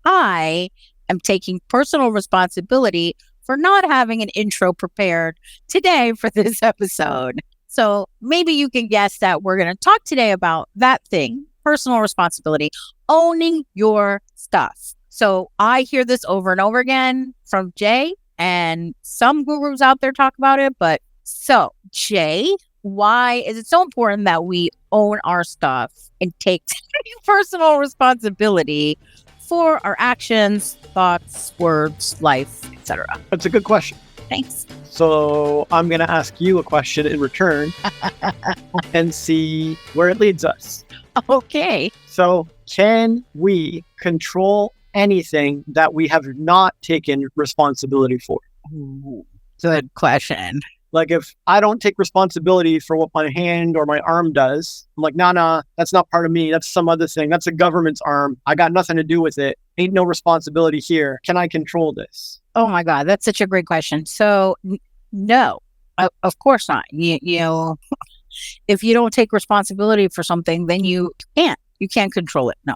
I am taking personal responsibility for not having an intro prepared today for this episode. So maybe you can guess that we're going to talk today about that thing, personal responsibility, owning your stuff. So I hear this over and over again from Jay, and some gurus out there talk about it. But so, Jay, why is it so important that we own our stuff and take personal responsibility for our actions, thoughts, words, life, etc.? That's a good question. Thanks. So I'm going to ask you a question in return and see where it leads us. Okay. So can we control anything that we have not taken responsibility for? Ooh, good question. Like if I don't take responsibility for what my hand or my arm does, I'm like, nah, that's not part of me. That's some other thing. That's a government's arm. I got nothing to do with it. Ain't no responsibility here. Can I control this? Oh my God, that's such a great question. So no, of course not. You know, if you don't take responsibility for something, then you can't control it. No.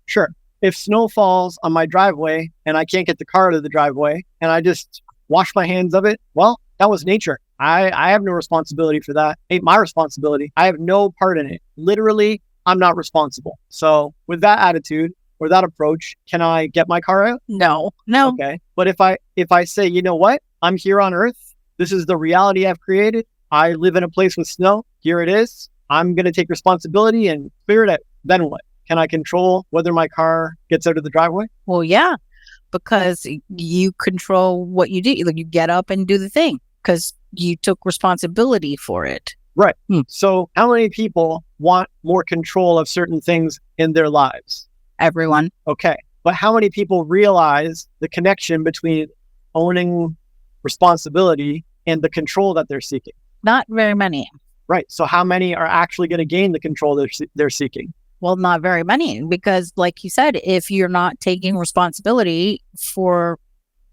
Sure. If snow falls on my driveway and I can't get the car to the driveway and I just wash my hands of it, well, that was nature. I have no responsibility for that. Ain't my responsibility. I have no part in it. Literally, I'm not responsible. So with that attitude or that approach, can I get my car out? No. Okay. But if I say, you know what? I'm here on Earth. This is the reality I've created. I live in a place with snow. Here it is. I'm going to take responsibility and clear it out. Then what? Can I control whether my car gets out of the driveway? Well, yeah, because you control what you do. Like you get up and do the thing because you took responsibility for it. Right. So how many people want more control of certain things in their lives? Everyone. Okay. But how many people realize the connection between owning responsibility and the control that they're seeking? Not very many. Right. So how many are actually going to gain the control they're seeking? Well, not very many, because like you said, if you're not taking responsibility for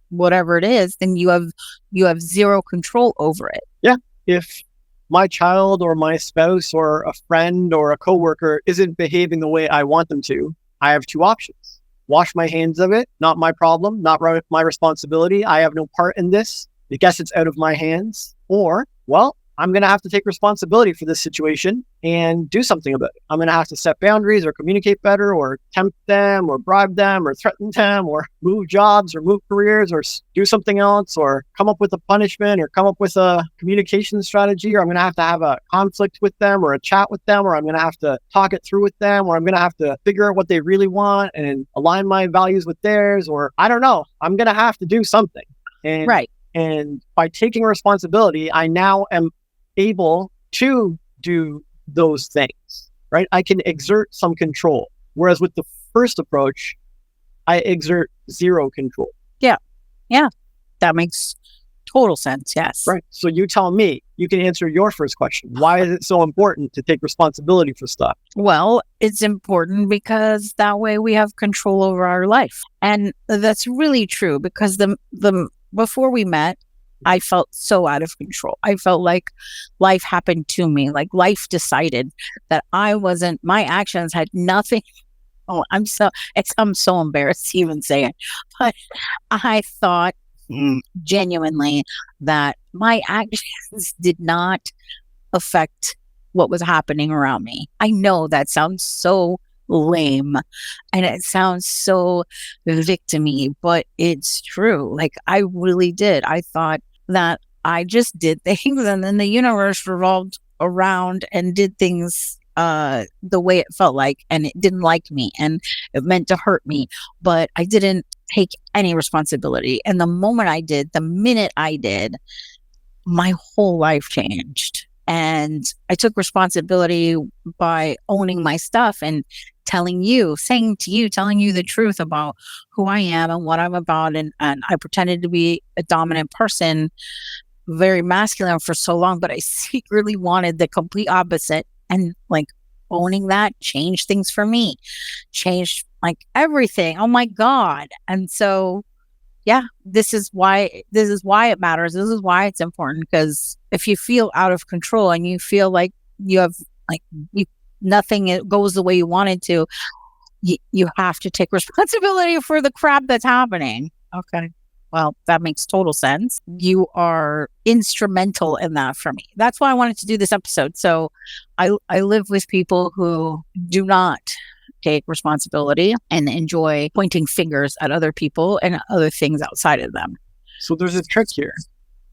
whatever it is, then you have zero control over it. Yeah. If my child or my spouse or a friend or a coworker isn't behaving the way I want them to, I have two options. Wash my hands of it. Not my problem, not my responsibility. I have no part in this. I guess it's out of my hands. Or, well, I'm going to have to take responsibility for this situation and do something about it. I'm going to have to set boundaries or communicate better or tempt them or bribe them or threaten them or move jobs or move careers or do something else or come up with a punishment or come up with a communication strategy, or I'm going to have a conflict with them or a chat with them, or I'm going to have to talk it through with them, or I'm going to have to figure out what they really want and align my values with theirs, or I don't know. I'm going to have to do something. And, right. And by taking responsibility, I now am able to do those things, right? I can exert some control. Whereas with the first approach, I exert zero control. Yeah. That makes total sense. Yes. Right. So you tell me, you can answer your first question. Why is it so important to take responsibility for stuff? Well, it's important because that way we have control over our life. And that's really true, because the before we met, I felt so out of control. I felt like life happened to me. Like life decided that my actions had nothing. Oh, I'm so embarrassed to even say it. But I thought genuinely that my actions did not affect what was happening around me. I know that sounds so lame and it sounds so victim-y, but it's true. Like I really did. I thought that I just did things and then the universe revolved around and did things the way it felt like, and it didn't like me and it meant to hurt me, but I didn't take any responsibility. And the minute I did, my whole life changed. And I took responsibility by owning my stuff and telling you the truth about who I am and what I'm about. And I pretended to be a dominant person, very masculine for so long, but I secretly wanted the complete opposite. And like owning that changed things for me, changed like everything. Oh my God. And so, yeah, this is why it matters. This is why it's important, because if you feel out of control and you feel like you have nothing goes the way you wanted to, you have to take responsibility for the crap that's happening. Okay. Well, that makes total sense. You are instrumental in that for me. That's why I wanted to do this episode. So I live with people who do not take responsibility and enjoy pointing fingers at other people and other things outside of them. So there's a trick here.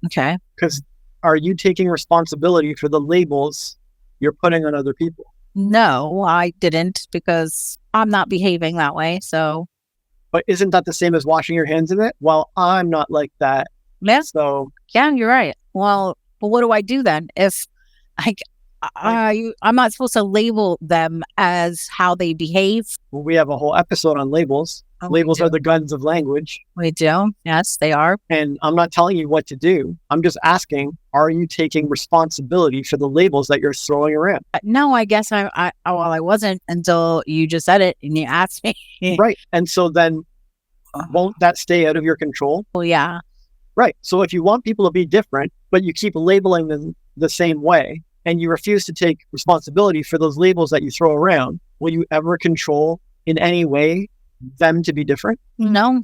Okay. Because are you taking responsibility for the labels you're putting on other people? No, I didn't, because I'm not behaving that way. So, but isn't that the same as washing your hands of it? Well, I'm not like that. Yeah. So yeah, you're right. Well, but what do I do then if I'm not supposed to label them as how they behave? Well, we have a whole episode on labels. Labels are the guns of language. We do. Yes, they are. And I'm not telling you what to do. I'm just asking, are you taking responsibility for the labels that you're throwing around? No, I guess I wasn't until you just said it and you asked me. Right. And so then won't that stay out of your control? Well, yeah. Right. So if you want people to be different, but you keep labeling them the same way, and you refuse to take responsibility for those labels that you throw around, will you ever control in any way them to be different? No.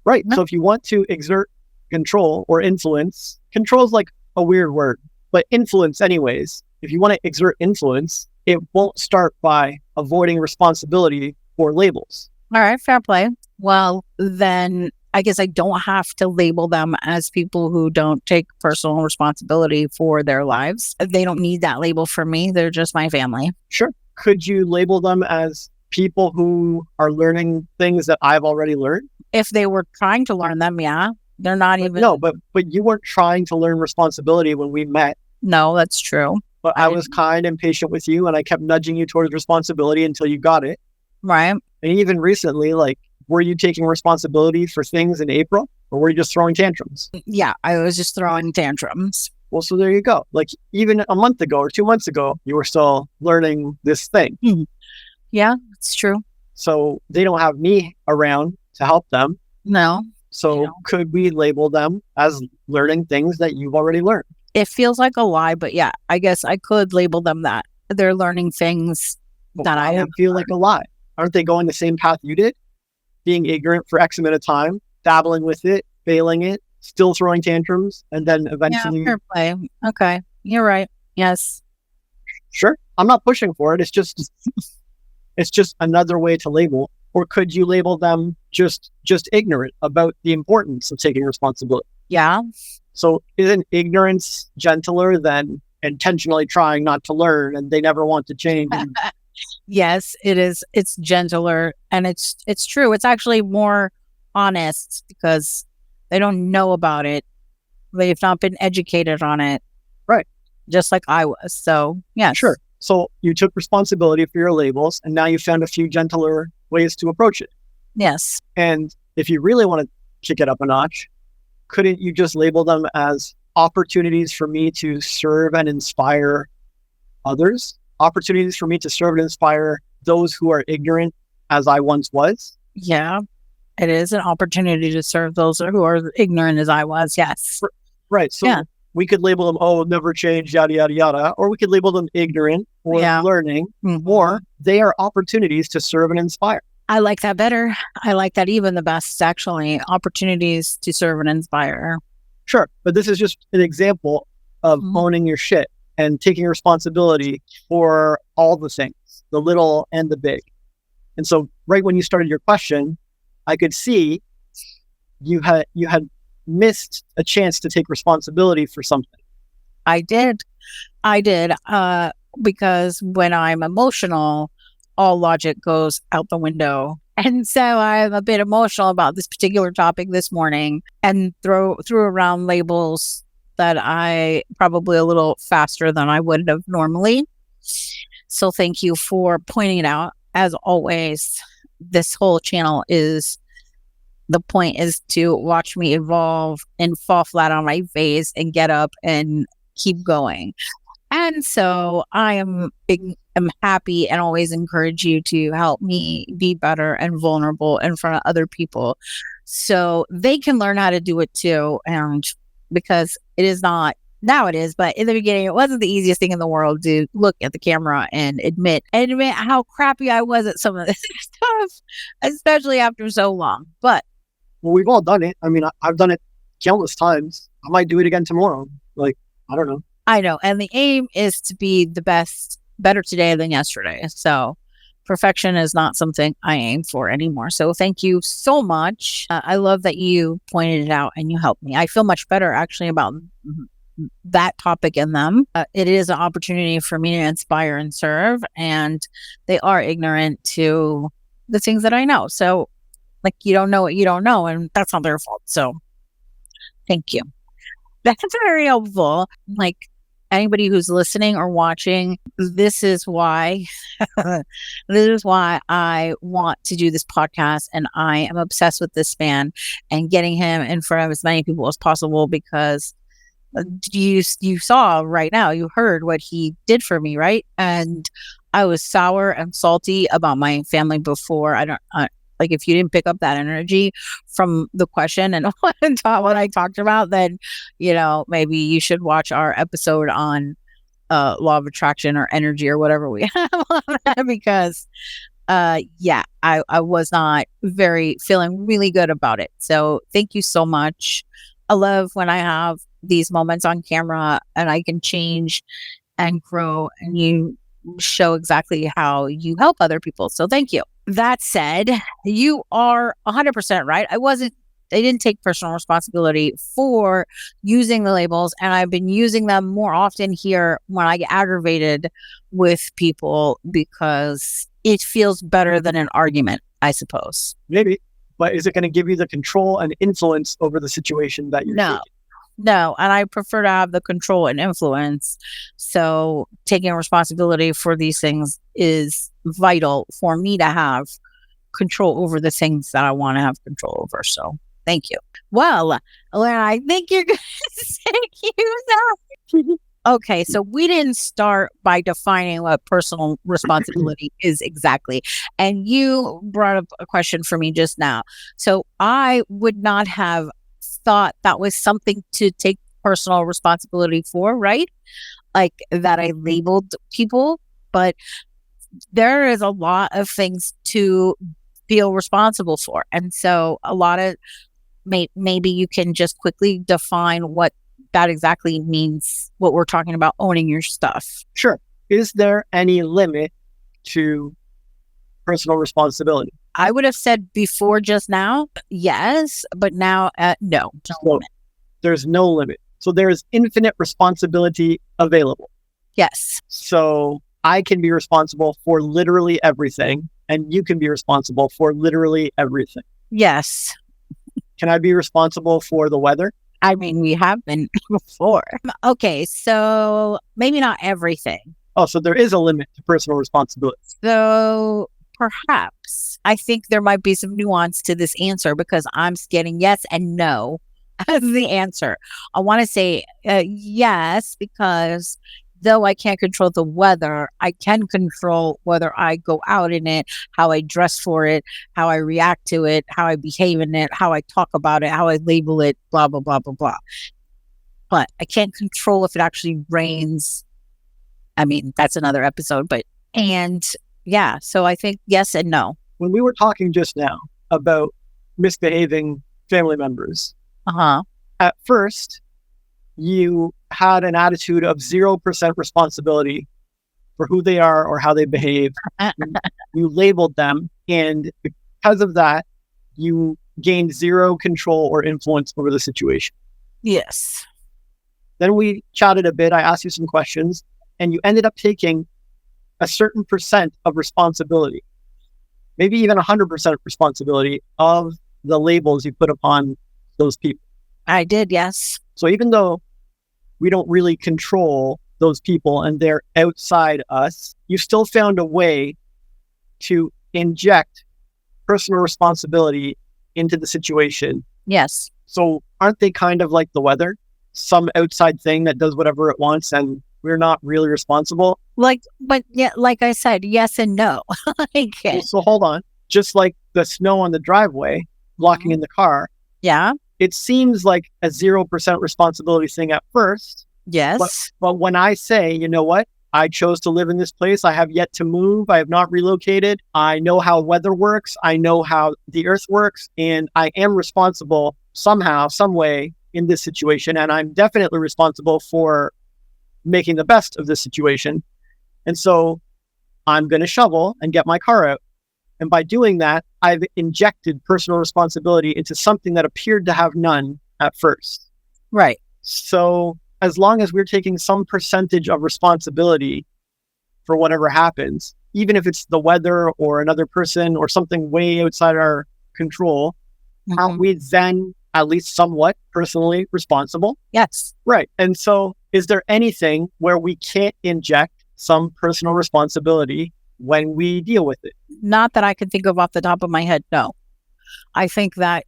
Right. No. So if you want to exert control or influence, control is like a weird word, but influence anyways, if you want to exert influence, it won't start by avoiding responsibility for labels. All right, fair play. Well, then I guess I don't have to label them as people who don't take personal responsibility for their lives. They don't need that label from me. They're just my family. Sure. Could you label them as people who are learning things that I've already learned? If they were trying to learn them, yeah. They're not even... No, but you weren't trying to learn responsibility when we met. No, that's true. But I was kind and patient with you, and I kept nudging you towards responsibility until you got it. Right. And even recently, like, were you taking responsibility for things in April, or were you just throwing tantrums? Yeah, I was just throwing tantrums. Well, so there you go. Like, even a month ago or 2 months ago, you were still learning this thing. Mm-hmm. Yeah, it's true. So they don't have me around to help them. No. So could we label them as learning things that you've already learned? It feels like a lie, but yeah, I guess I could label them that. They're learning things that I have. Feel like a lie. Aren't they going the same path you did? Being ignorant for X amount of time, dabbling with it, failing it, still throwing tantrums, and then eventually... Yeah, fair play. Okay, you're right. Yes. Sure. I'm not pushing for it. It's just another way to label. Or could you label them just ignorant about the importance of taking responsibility? Yeah. So isn't ignorance gentler than intentionally trying not to learn and they never want to change? Yes, it is. It's gentler, and it's true. It's actually more honest because they don't know about it. They've not been educated on it. Right. Just like I was. So, yeah. Sure. So you took responsibility for your labels, and now you found a few gentler ways to approach it. Yes. And if you really want to kick it up a notch, couldn't you just label them as opportunities for me to serve and inspire others? Opportunities for me to serve and inspire those who are ignorant as I once was? Yeah, it is an opportunity to serve those who are ignorant as I was. Yes. Right. So we could label them, oh, never change, yada, yada, yada. Or we could label them ignorant or learning, or they are opportunities to serve and inspire. I like that better. I like that even the best, actually. Opportunities to serve and inspire. Sure. But this is just an example of owning your shit and taking responsibility for all the things, the little and the big. And so right when you started your question, I could see you had missed a chance to take responsibility for something. I did. Because when I'm emotional, all logic goes out the window. And so I'm a bit emotional about this particular topic this morning and threw around labels that I probably a little faster than I would have normally. So thank you for pointing it out. As always, this whole channel the point is to watch me evolve and fall flat on my face and get up and keep going. And so I am happy and always encourage you to help me be better and vulnerable in front of other people so they can learn how to do it too. And because it is not Now it is, but in the beginning, it wasn't the easiest thing in the world to look at the camera and admit how crappy I was at some of this stuff, especially after so long. But Well, we've all done it. I mean, I've done it countless times. I might do it again tomorrow. Like, I don't know. I know. And the aim is to be the better today than yesterday. So perfection is not something I aim for anymore. So thank you so much. I love that you pointed it out and you helped me. I feel much better actually about that topic in them. It is an opportunity for me to inspire and serve, and they are ignorant to the things that I know. So, like, you don't know what you don't know, and that's not their fault. So, thank you. That's very helpful. Like, anybody who's listening or watching, this is why I want to do this podcast, and I am obsessed with this man and getting him in front of as many people as possible, because you saw right now, you heard what he did for me, right? And I was sour and salty about my family before. I don't like, if you didn't pick up that energy from the question and what I talked about, then maybe you should watch our episode on law of attraction or energy or whatever we have, because I was not feeling really good about it. So thank you so much. I love when I have these moments on camera and I can change and grow, and you show exactly how you help other people. So thank you. That said, you are 100% right. I didn't take personal responsibility for using the labels, and I've been using them more often here when I get aggravated with people, because it feels better than an argument, I suppose. Maybe, but is it going to give you the control and influence over the situation that you're taking? No, and I prefer to have the control and influence. So taking responsibility for these things is vital for me to have control over the things that I want to have control over. So thank you. Well, Elena, I think you're going to say you now. Okay, so we didn't start by defining what personal responsibility is exactly. And you brought up a question for me just now. So I would not have thought that was something to take personal responsibility for, right? Like that I labeled people, but there is a lot of things to feel responsible for. And so a lot of maybe you can just quickly define what that exactly means, what we're talking about, owning your stuff. Sure. Is there any limit to personal responsibility? I would have said before just now, yes, but now, no. There's no limit. So there is infinite responsibility available. Yes. So I can be responsible for literally everything, and you can be responsible for literally everything. Yes. Can I be responsible for the weather? I mean, we have been before. Okay, so maybe not everything. Oh, so there is a limit to personal responsibility. So perhaps I think there might be some nuance to this answer, because I'm getting yes and no as the answer. I want to say yes, because though I can't control the weather, I can control whether I go out in it, how I dress for it, how I react to it, how I behave in it, how I talk about it, how I label it, blah, blah, blah, blah, blah. But I can't control if it actually rains. I mean, that's another episode, yeah, so I think yes and no. When we were talking just now about misbehaving family members, at first, you had an attitude of 0% responsibility for who they are or how they behave. You labeled them, and because of that, you gained zero control or influence over the situation. Yes. Then we chatted a bit. I asked you some questions, and you ended up taking a certain percent of responsibility, maybe even 100% responsibility of the labels you put upon those people. I did, yes. So even though we don't really control those people and they're outside us, you still found a way to inject personal responsibility into the situation. Yes. So aren't they kind of like the weather? Some outside thing that does whatever it wants, and we're not really responsible? But yeah, like I said, yes and no. So hold on. Just like the snow on the driveway, blocking in the car. Yeah. It seems like a 0% responsibility thing at first, Yes. But when I say, you know what, I chose to live in this place. I have yet to move. I have not relocated. I know how weather works. I know how the earth works. And I am responsible somehow, some way in this situation. And I'm definitely responsible for making the best of this situation. And so I'm going to shovel and get my car out. And by doing that, I've injected personal responsibility into something that appeared to have none at first. Right. So as long as we're taking some percentage of responsibility for whatever happens, even if it's the weather or another person or something way outside our control, aren't we then at least somewhat personally responsible? Yes. Right. And so is there anything where we can't inject some personal responsibility when we deal with it? Not that I can think of off the top of my head. No. I think that,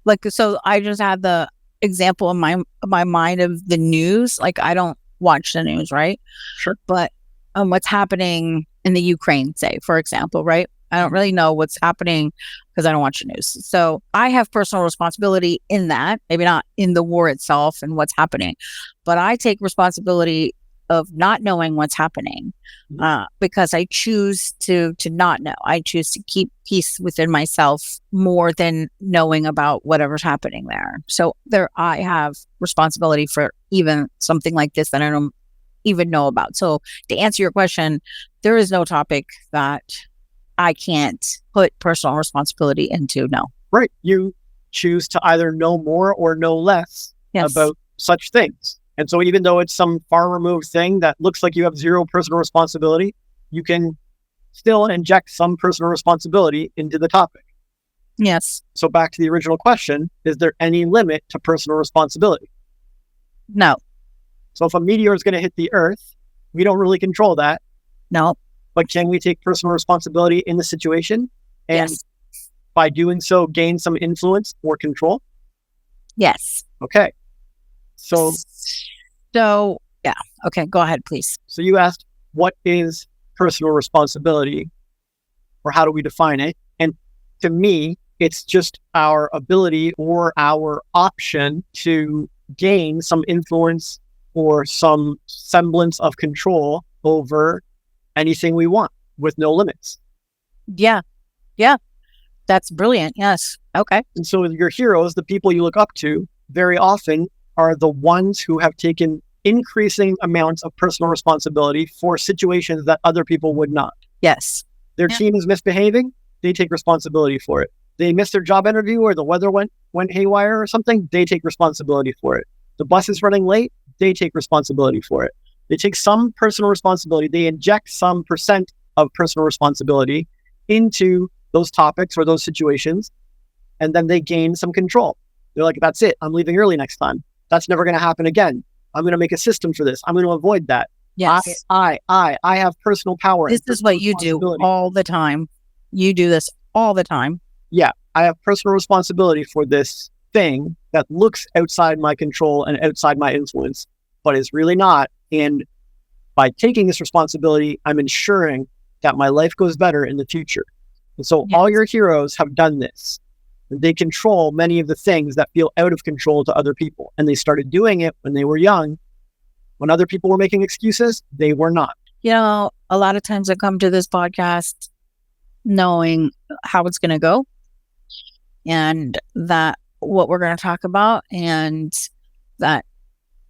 like, so I just had the example in my mind of the news. Like, I don't watch the news, right? Sure. But what's happening in the Ukraine, say, for example, right? I don't really know what's happening because I don't watch the news. So I have personal responsibility in that, maybe not in the war itself and what's happening, but I take responsibility of not knowing what's happening because I choose to not know. I choose to keep peace within myself more than knowing about whatever's happening there. So there, I have responsibility for even something like this that I don't even know about. So to answer your question, there is no topic that I can't put personal responsibility into. No. Right. You choose to either know more or know less about such things. And so even though it's some far removed thing that looks like you have zero personal responsibility, you can still inject some personal responsibility into the topic. Yes. So back to the original question, is there any limit to personal responsibility? No. So if a meteor is going to hit the earth, we don't really control that. No. But can we take personal responsibility in the situation? And by doing so, gain some influence or control? Yes. Okay. So yeah. Okay. Go ahead, please. So you asked, what is personal responsibility, or how do we define it? And to me, it's just our ability or our option to gain some influence or some semblance of control over anything we want with no limits. Yeah. Yeah. That's brilliant. Yes. Okay. And so your heroes, the people you look up to, very often are the ones who have taken increasing amounts of personal responsibility for situations that other people would not. Yes. Their team is misbehaving, they take responsibility for it. They missed their job interview or the weather went haywire or something, they take responsibility for it. The bus is running late, they take responsibility for it. They take some personal responsibility, they inject some percent of personal responsibility into those topics or those situations, and then they gain some control. They're like, that's it, I'm leaving early next time. That's never going to happen again. I'm going to make a system for this. I'm going to avoid that. Yes. I have personal power. This is what you do all the time. You do this all the time. Yeah. I have personal responsibility for this thing that looks outside my control and outside my influence, but is really not. And by taking this responsibility, I'm ensuring that my life goes better in the future. And so all your heroes have done this. They control many of the things that feel out of control to other people. And they started doing it when they were young. When other people were making excuses, they were not. You know, a lot of times I come to this podcast knowing how it's going to go and that what we're going to talk about, and that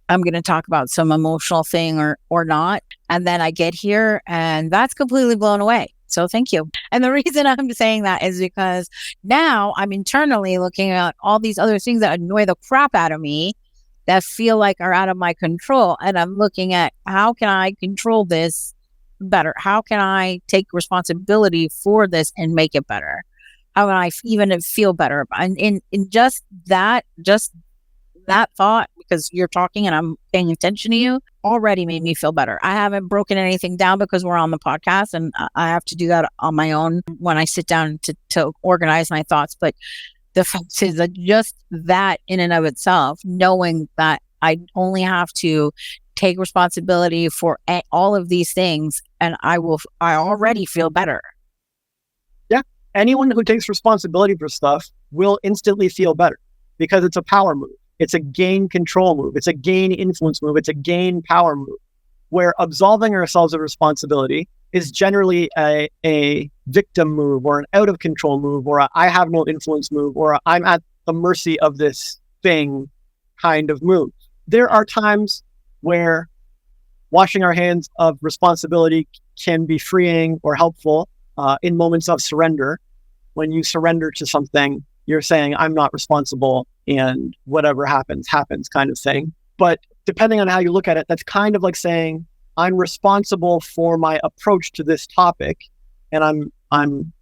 I'm going to talk about some emotional thing or not. And then I get here and that's completely blown away. So thank you. And the reason I'm saying that is because now I'm internally looking at all these other things that annoy the crap out of me that feel like are out of my control. And I'm looking at how can I control this better? How can I take responsibility for this and make it better? How can I even feel better? And in just that thought, because you're talking and I'm paying attention to you, already made me feel better. I haven't broken anything down because we're on the podcast and I have to do that on my own when I sit down to organize my thoughts. But the fact is that just that in and of itself, knowing that I only have to take responsibility for all of these things, and I already feel better. Yeah. Anyone who takes responsibility for stuff will instantly feel better because it's a power move. It's a gain control move. It's a gain influence move. It's a gain power move, where absolving ourselves of responsibility is generally a victim move or an out of control move or a I have no influence move or a I'm at the mercy of this thing kind of move. There are times where washing our hands of responsibility can be freeing or helpful in moments of surrender. When you surrender to something, you're saying, I'm not responsible and whatever happens, happens kind of thing. But depending on how you look at it, that's kind of like saying, I'm responsible for my approach to this topic, and I'm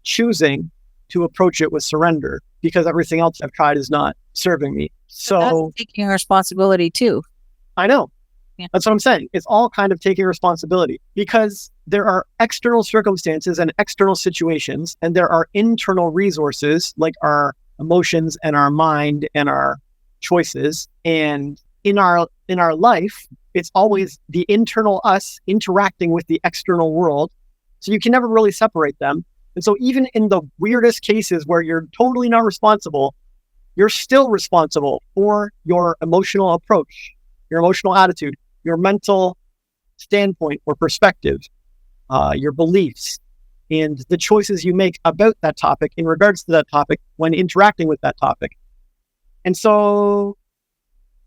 choosing to approach it with surrender because everything else I've tried is not serving me. So that's taking responsibility too. I know. Yeah. That's what I'm saying. It's all kind of taking responsibility because there are external circumstances and external situations, and there are internal resources like our emotions and our mind and our choices. And in our life, it's always the internal us interacting with the external world. So you can never really separate them. And so even in the weirdest cases where you're totally not responsible, you're still responsible for your emotional approach, your emotional attitude, your mental standpoint or perspective, your beliefs, and the choices you make about that topic in regards to that topic when interacting with that topic. And so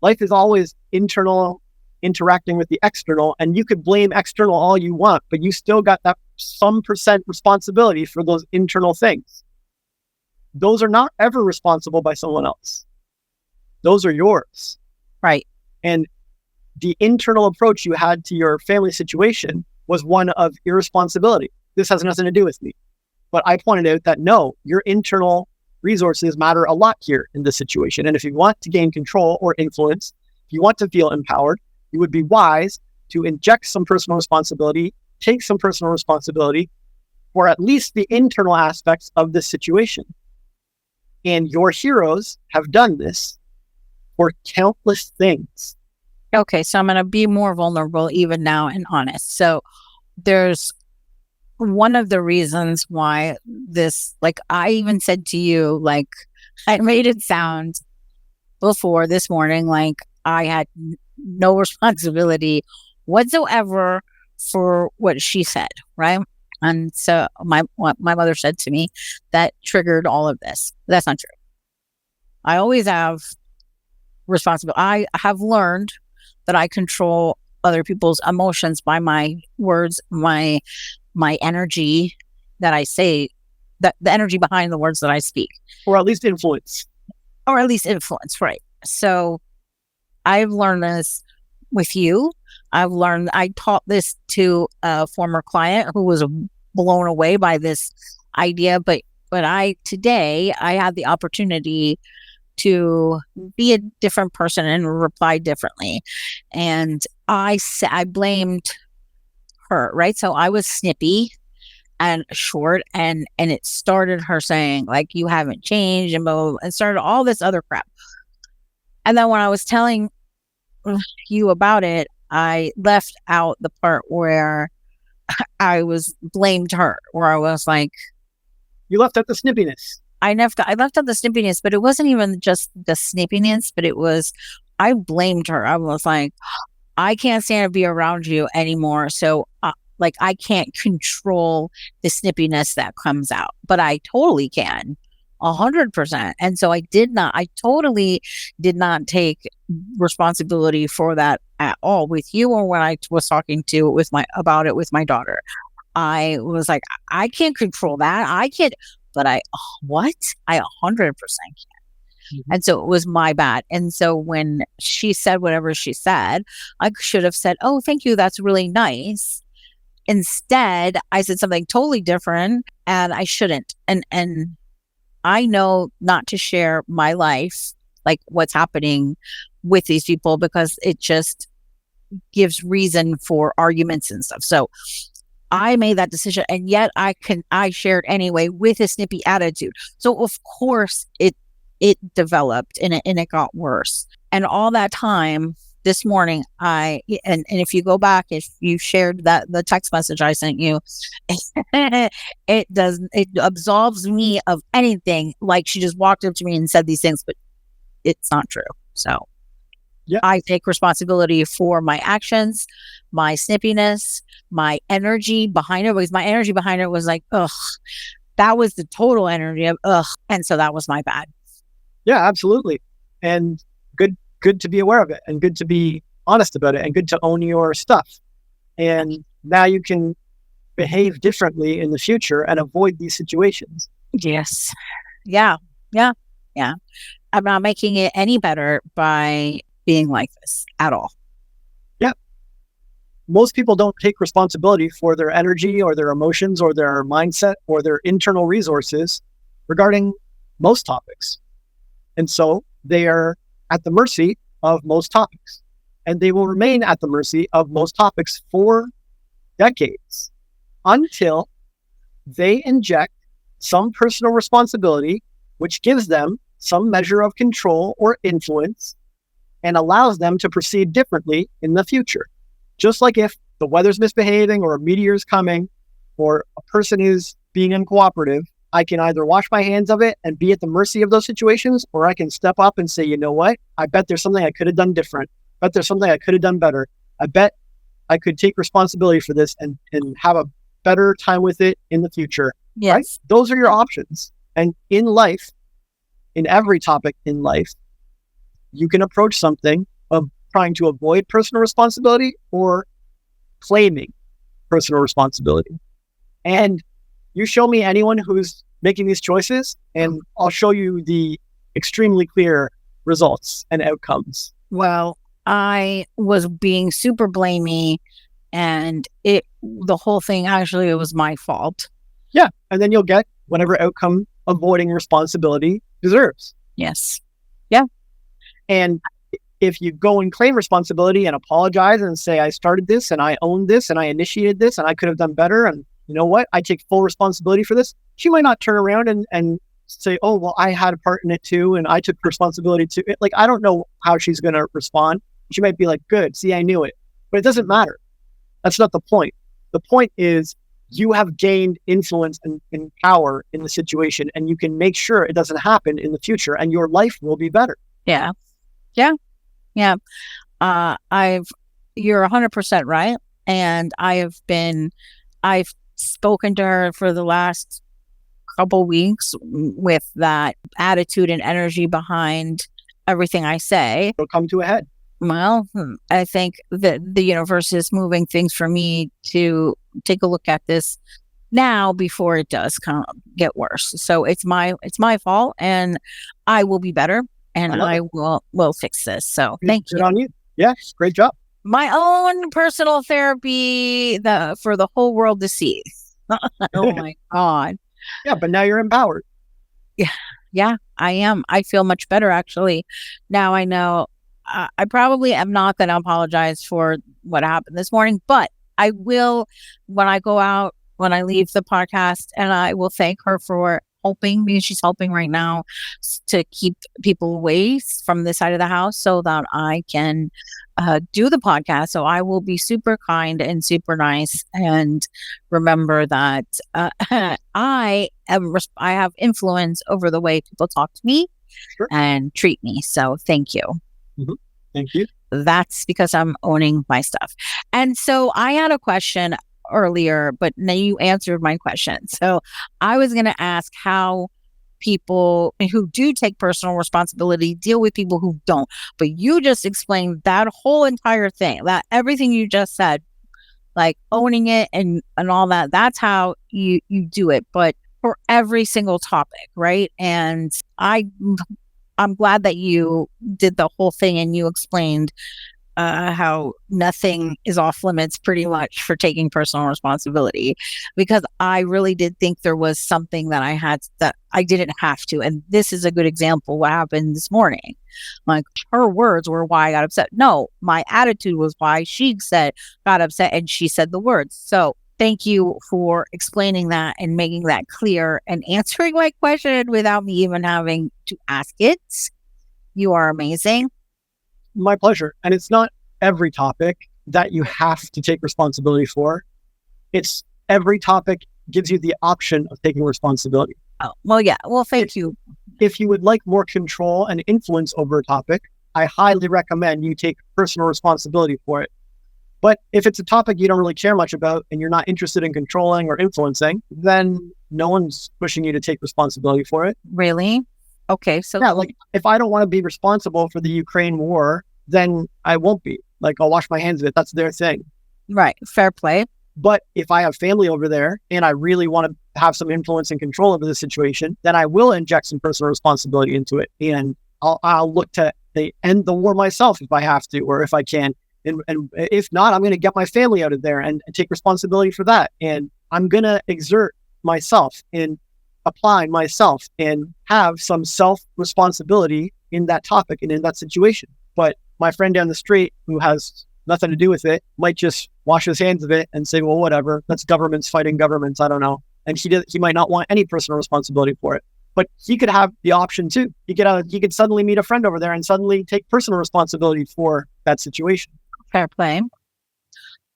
life is always internal interacting with the external, and you could blame external all you want, but you still got that some percent responsibility for those internal things. Those are not ever responsible by someone else. Those are yours. Right. And the internal approach you had to your family situation was one of irresponsibility. This has nothing to do with me. But I pointed out that no, your internal resources matter a lot here in this situation. And if you want to gain control or influence, if you want to feel empowered, it would be wise to inject some personal responsibility, take some personal responsibility for at least the internal aspects of this situation. And your heroes have done this for countless things. Okay, so I'm going to be more vulnerable even now and honest. So there's one of the reasons why this, like I even said to you, like I made it sound before this morning like I had no responsibility whatsoever for what she said, right? And so what my mother said to me that triggered all of this. That's not true. I always have responsibility. I have learned that I control other people's emotions by my words, my energy that I say, that the energy behind the words that I speak. Or at least influence. Right. So I've learned this with you. I taught this to a former client who was blown away by this idea, but today I had the opportunity to be a different person and reply differently. And I blamed her, right? So I was snippy and short, and it started her saying like, you haven't changed, and blah, blah, blah, and started all this other crap. And then when I was telling you about it, I left out the part where I blamed her, where I was like, you left out the snippiness. I left out the snippiness, but it wasn't even just the snippiness, but it was, I blamed her. I was like, I can't stand to be around you anymore. So like I can't control the snippiness that comes out, but I totally can 100%. And so I totally did not take responsibility for that at all with you or when I was talking about it with my daughter. I was like, I can't control that. I can't, but I 100% can. Mm-hmm. And so it was my bad. And so when she said whatever she said, I should have said, oh, thank you. That's really nice. Instead, I said something totally different and I shouldn't. And I know not to share my life, like what's happening with these people, because it just gives reason for arguments and stuff. So I made that decision, and yet I shared anyway with a snippy attitude. So of course it developed and it got worse. And all that time this morning, and if you go back, if you shared the text message I sent you, it absolves me of anything. Like she just walked up to me and said these things, but it's not true. So Yeah. I take responsibility for my actions, my snippiness, my energy behind it, because my energy behind it was like, ugh, that was the total energy of ugh. And so that was my bad. Yeah, absolutely. And good to be aware of it, and good to be honest about it, and good to own your stuff. And now you can behave differently in the future and avoid these situations. Yes. Yeah. Yeah. Yeah. I'm not making it any better by being like this at all. Yeah. Most people don't take responsibility for their energy or their emotions or their mindset or their internal resources regarding most topics. And so they are at the mercy of most topics. And they will remain at the mercy of most topics for decades until they inject some personal responsibility, which gives them some measure of control or influence and allows them to proceed differently in the future. Just like if the weather's misbehaving or a meteor's coming or a person is being uncooperative, I can either wash my hands of it and be at the mercy of those situations, or I can step up and say, you know what? I bet there's something I could have done different. I bet there's something I could have done better. I bet I could take responsibility for this and have a better time with it in the future. Yes. Right? Those are your options. And in life, in every topic in life, you can approach something of trying to avoid personal responsibility or claiming personal responsibility. And you show me anyone who's making these choices, and I'll show you the extremely clear results and outcomes. Well, I was being super blamey, and the whole thing, actually, it was my fault. Yeah. And then you'll get whatever outcome avoiding responsibility deserves. Yes. Yeah. And if you go and claim responsibility and apologize and say, I started this and I owned this and I initiated this and I could have done better, and you know what, I take full responsibility for this, she might not turn around and say, oh, well, I had a part in it too, and I took responsibility too. Like, I don't know how she's going to respond. She might be like, good, see, I knew it. But it doesn't matter. That's not the point. The point is you have gained influence and power in the situation, and you can make sure it doesn't happen in the future, and your life will be better. Yeah. Yeah. Yeah. You're 100% right. And I've spoken to her for the last couple weeks with that attitude and energy behind everything I say. It'll come to a head. Well, I think that the universe is moving things for me to take a look at this now before it does kind of get worse. So it's my fault, and I will be better, and I will fix this. So thank you. Good on you. Yeah, great job. My own personal therapy for the whole world to see. Oh my God. Yeah, but now you're empowered. Yeah, I am. I feel much better, actually. Now I know I probably am not going to apologize for what happened this morning, but I will when I go out, when I leave the podcast, and I will thank her for helping, because she's helping right now to keep people away from this side of the house so that I can do the podcast. So I will be super kind and super nice, and remember that I have influence over the way people talk to me and treat me. So thank you. Mm-hmm. Thank you. That's because I'm owning my stuff. And so I had a question earlier, but now you answered my question. So I was going to ask how people who do take personal responsibility deal with people who don't. But you just explained that whole entire thing, that everything you just said, like owning it and all that, that's how you do it. But for every single topic, right? And I'm glad that you did the whole thing and you explained how nothing is off limits pretty much for taking personal responsibility, because I really did think there was something that I didn't have to. And this is a good example what happened this morning. Like, her words were why I got upset. No, my attitude was why she got upset, and she said the words. So thank you for explaining that and making that clear and answering my question without me even having to ask it. You are amazing. My pleasure. And it's not every topic that you have to take responsibility for. It's every topic gives you the option of taking responsibility. Oh, well, yeah. Well, thank you. If you would like more control and influence over a topic, I highly recommend you take personal responsibility for it. But if it's a topic you don't really care much about and you're not interested in controlling or influencing, then no one's pushing you to take responsibility for it. Really? Okay. So Yeah, like if I don't want to be responsible for the Ukraine war, then I won't be. Like I'll wash my hands of it. That's their thing. right. Fair play. But if I have family over there and I really want to have some influence and control over the situation, then I will inject some personal responsibility into it. And I'll look to end the war myself if I have to, or if I can. And if not, I'm going to get my family out of there and take responsibility for that. And I'm going to exert myself and apply myself and have some self-responsibility in that topic and in that situation. But my friend down the street who has nothing to do with it might just wash his hands of it and say, well, whatever, that's governments fighting governments. I don't know. And he might not want any personal responsibility for it. But he could have the option too. He could suddenly meet a friend over there and suddenly take personal responsibility for that situation. Fair play.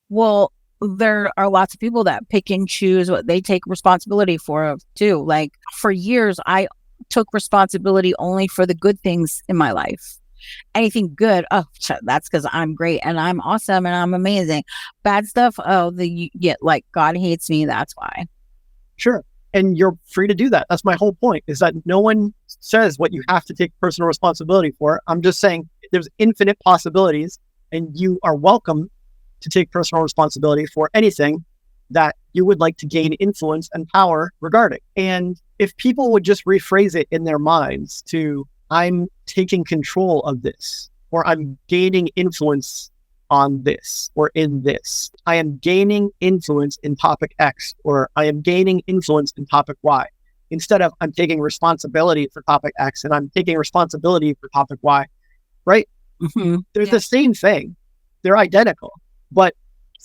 Well, there are lots of people that pick and choose what they take responsibility for too. Like for years, I took responsibility only for the good things in my life. Anything good, oh, that's because I'm great and I'm awesome and I'm amazing. Bad stuff, oh, like God hates me. That's why. Sure. And you're free to do that. That's my whole point, is that no one says what you have to take personal responsibility for. I'm just saying there's infinite possibilities, and you are welcome to take personal responsibility for anything that you would like to gain influence and power regarding. And if people would just rephrase it in their minds to, I'm taking control of this, or I'm gaining influence on this or in this. I am gaining influence in topic X, or I am gaining influence in topic Y. Instead of I'm taking responsibility for topic X and I'm taking responsibility for topic Y, right? Mm-hmm. They're the same thing. They're identical, but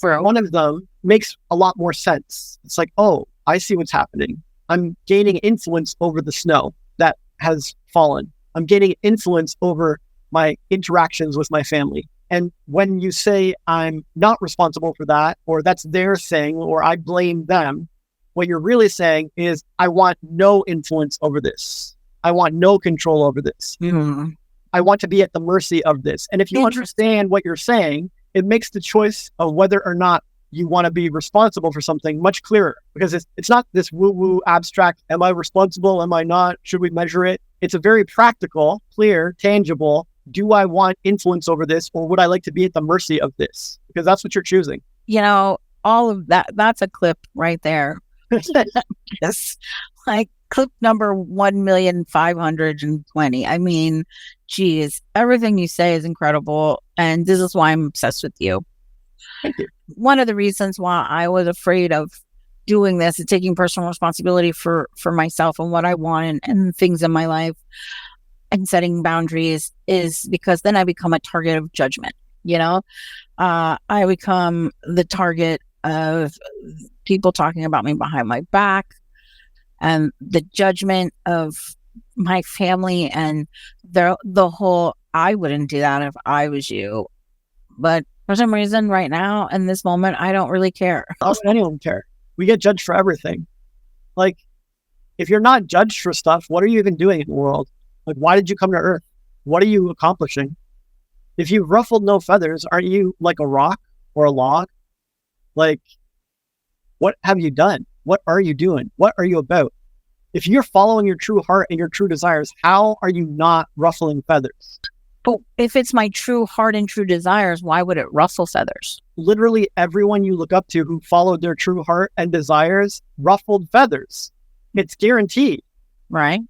one of them makes a lot more sense. It's like, oh, I see what's happening. I'm gaining influence over the snow that has fallen. I'm gaining influence over my interactions with my family. And when you say I'm not responsible for that, or that's their thing, or I blame them, what you're really saying is I want no influence over this. I want no control over this. Mm-hmm. I want to be at the mercy of this. And if you understand what you're saying, it makes the choice of whether or not you want to be responsible for something much clearer, because it's not this woo-woo abstract, am I responsible? Am I not? Should we measure it? It's a very practical, clear, tangible, do I want influence over this, or would I like to be at the mercy of this? Because that's what you're choosing. You know, all of that's a clip right there. Yes. Like clip number 1,520,000. I mean, geez, everything you say is incredible. And this is why I'm obsessed with you. Thank you. One of the reasons why I was afraid of doing this and taking personal responsibility for myself and what I want and things in my life and setting boundaries is because then I become a target of judgment. You know, I become the target of people talking about me behind my back, and the judgment of my family and the whole, I wouldn't do that if I was you. But for some reason right now in this moment, I don't really care. How would anyone care? We get judged for everything. Like, if you're not judged for stuff, what are you even doing in the world? Like, why did you come to Earth? What are you accomplishing? If you've ruffled no feathers, aren't you like a rock or a log? Like, what have you done? What are you doing? What are you about? If you're following your true heart and your true desires, how are you not ruffling feathers? But if it's my true heart and true desires, why would it ruffle feathers? Literally everyone you look up to who followed their true heart and desires ruffled feathers. It's guaranteed. Right?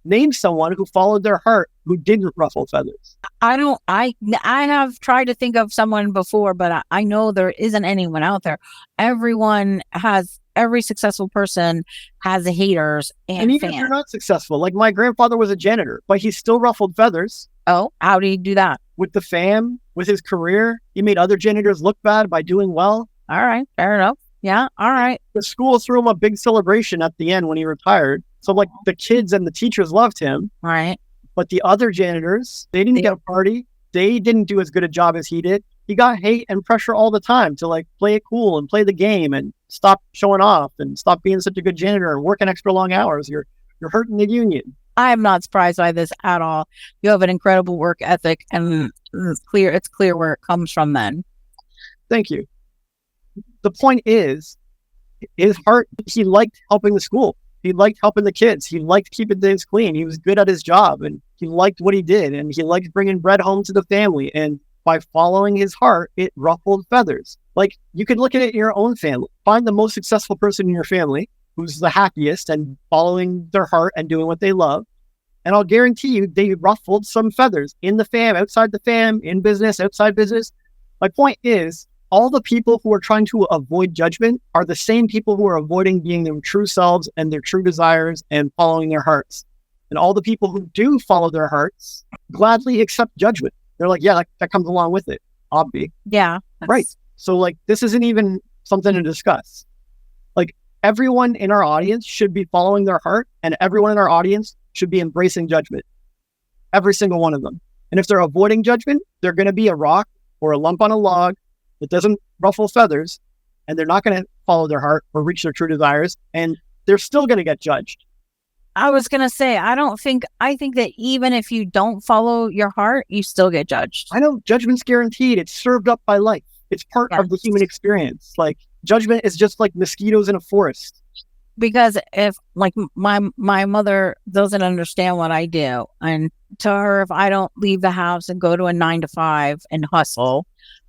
Name someone who followed their heart who didn't ruffle feathers. I have tried to think of someone before, but I know there isn't anyone out there. Every successful person has haters and even fans. If you're not successful, like my grandfather was a janitor, but he still ruffled feathers. Oh, how did he do that? With the fam, with his career. He made other janitors look bad by doing well. All right, fair enough. Yeah, all right. The school threw him a big celebration at the end when he retired. So like the kids and the teachers loved him. Right. But the other janitors, they didn't get a party. They didn't do as good a job as he did. He got hate and pressure all the time to like play it cool and play the game and stop showing off and stop being such a good janitor and working extra long hours. You're hurting the union. I'm not surprised by this at all. You have an incredible work ethic, and it's clear where it comes from then. Thank you. The point is, his heart, he liked helping the school. He liked helping the kids. He liked keeping things clean. He was good at his job, and he liked what he did, and he liked bringing bread home to the family. And by following his heart, it ruffled feathers. Like, you could look at it in your own family. Find the most successful person in your family who's the happiest and following their heart and doing what they love. And I'll guarantee you, they ruffled some feathers in the fam, outside the fam, in business, outside business. My point is, all the people who are trying to avoid judgment are the same people who are avoiding being their true selves and their true desires and following their hearts. And all the people who do follow their hearts gladly accept judgment. They're like, yeah, that comes along with it. Obvi. Yeah. Right. So like, this isn't even something to discuss. Like, everyone in our audience should be following their heart, and everyone in our audience should be embracing judgment. Every single one of them. And if they're avoiding judgment, they're going to be a rock or a lump on a log that doesn't ruffle feathers, and they're not going to follow their heart or reach their true desires, and they're still going to get judged. I was going to say, I think that even if you don't follow your heart, you still get judged. I know judgment's guaranteed. It's served up by life. It's part of the human experience. Like, judgment is just like mosquitoes in a forest. Because if, like, my mother doesn't understand what I do, and to her, if I don't leave the house and go to a 9 to 5 and hustle,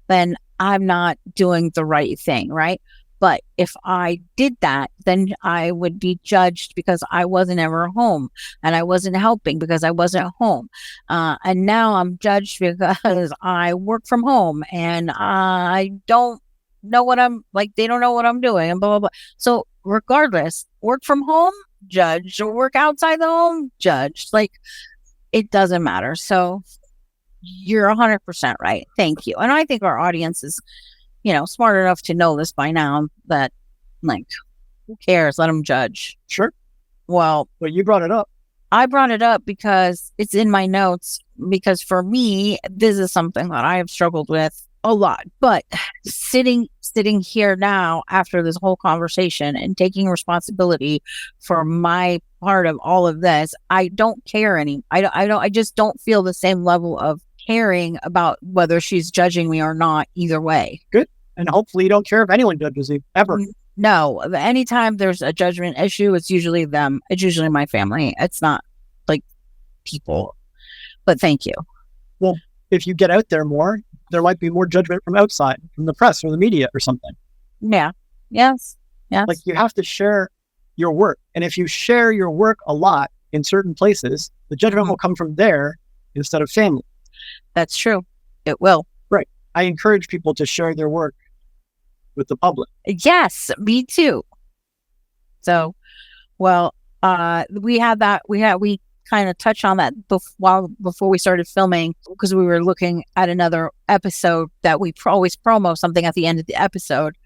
then I'm not doing the right thing, right? But if I did that, then I would be judged because I wasn't ever home, and I wasn't helping because I wasn't home. And now I'm judged because I work from home and I don't know what I'm like. They don't know what I'm doing, and blah, blah, blah. So regardless, work from home, judged, or work outside the home, judged. Like, it doesn't matter. So you're 100% right. Thank you. And I think our audience is, smart enough to know this by now, that, like, who cares? Let them judge. Sure. Well, you brought it up. I brought it up because it's in my notes, because for me, this is something that I have struggled with a lot. But sitting here now after this whole conversation and taking responsibility for my part of all of this, I don't care anymore. I just don't feel the same level of caring about whether she's judging me or not, either way. Good. And hopefully you don't care if anyone judges you, ever. No. Anytime there's a judgment issue, it's usually them. It's usually my family. It's not like people. But thank you. Well, if you get out there more, there might be more judgment from outside, from the press or the media or something. Yeah. Yes. Like, you have to share your work. And if you share your work a lot in certain places, the judgment will come from there instead of family. That's true. It will. Right. I encourage people to share their work with the public. Yes, me too. So, well, we kind of touched on that before we started filming, because we were looking at another episode that we always promo something at the end of the episode.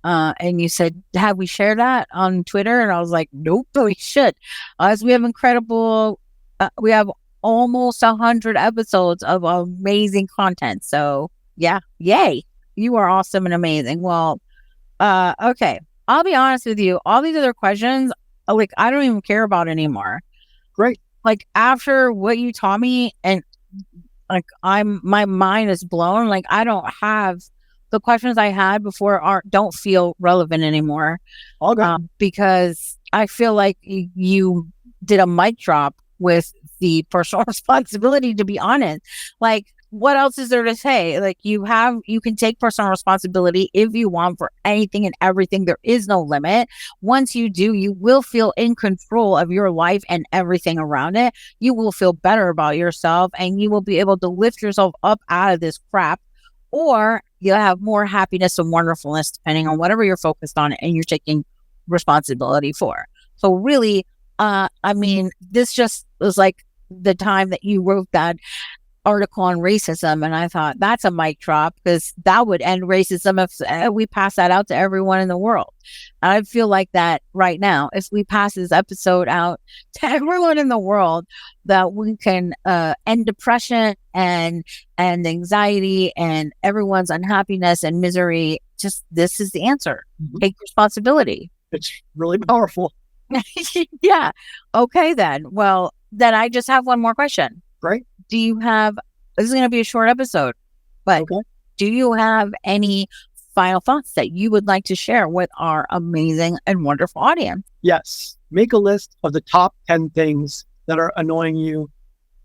And you said, have we shared that on Twitter? And I was like, nope, but we should. As we have we have almost 100 episodes of amazing content. So yeah, yay. You are awesome and amazing. Well, okay. I'll be honest with you. All these other questions, like, I don't even care about anymore. Great. Like, after what you taught me, and like, my mind is blown. Like, I don't have the questions I had before don't feel relevant anymore. All good. Because I feel like you did a mic drop with the personal responsibility, to be honest. Like, what else is there to say? Like, you can take personal responsibility if you want for anything and everything. There is no limit. Once you do, you will feel in control of your life and everything around it. You will feel better about yourself, and you will be able to lift yourself up out of this crap, or you'll have more happiness and wonderfulness, depending on whatever you're focused on and you're taking responsibility for. So really, I mean, this just was like the time that you wrote that article on racism, and I thought, that's a mic drop, because that would end racism if we pass that out to everyone in the world. And I feel like that right now, if we pass this episode out to everyone in the world, that we can end depression and anxiety and everyone's unhappiness and misery. Just, this is the answer. Take responsibility. It's really powerful. Yeah. Okay then. Well, then I just have one more question. Right? Do you have, this is going to be a short episode, but Okay. do you have any final thoughts that you would like to share with our amazing and wonderful audience? Yes. Make a list of the top 10 things that are annoying you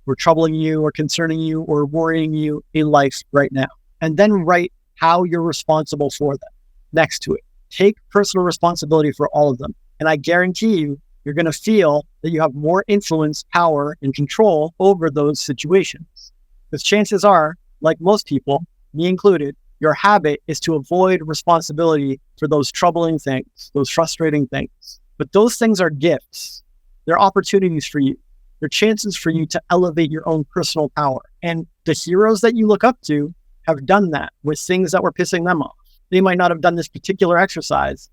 or troubling you or concerning you or worrying you in life right now. And then write how you're responsible for them next to it. Take personal responsibility for all of them. And I guarantee you're going to feel that you have more influence, power, and control over those situations. Because chances are, like most people, me included, your habit is to avoid responsibility for those troubling things, those frustrating things. But those things are gifts. They're opportunities for you. They're chances for you to elevate your own personal power. And the heroes that you look up to have done that with things that were pissing them off. They might not have done this particular exercise,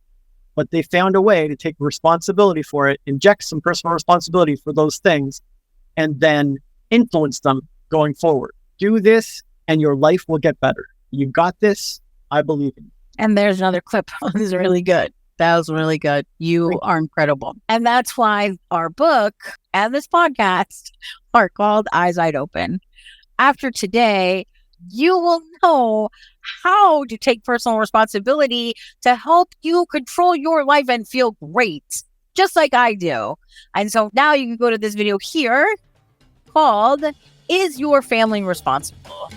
but they found a way to take responsibility for it, inject some personal responsibility for those things, and then influence them going forward. Do this and your life will get better. You got this. I believe in you. And there's another clip. This is really good. That was really good. You are incredible. And that's why our book and this podcast are called Eyes Wide Open. After today, you will know how to take personal responsibility to help you control your life and feel great, just like I do. And so now you can go to this video here called Is Your Family Responsible?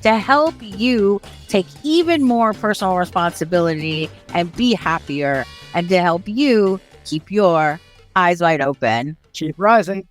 To help you take even more personal responsibility and be happier, and to help you keep your eyes wide open. Keep rising.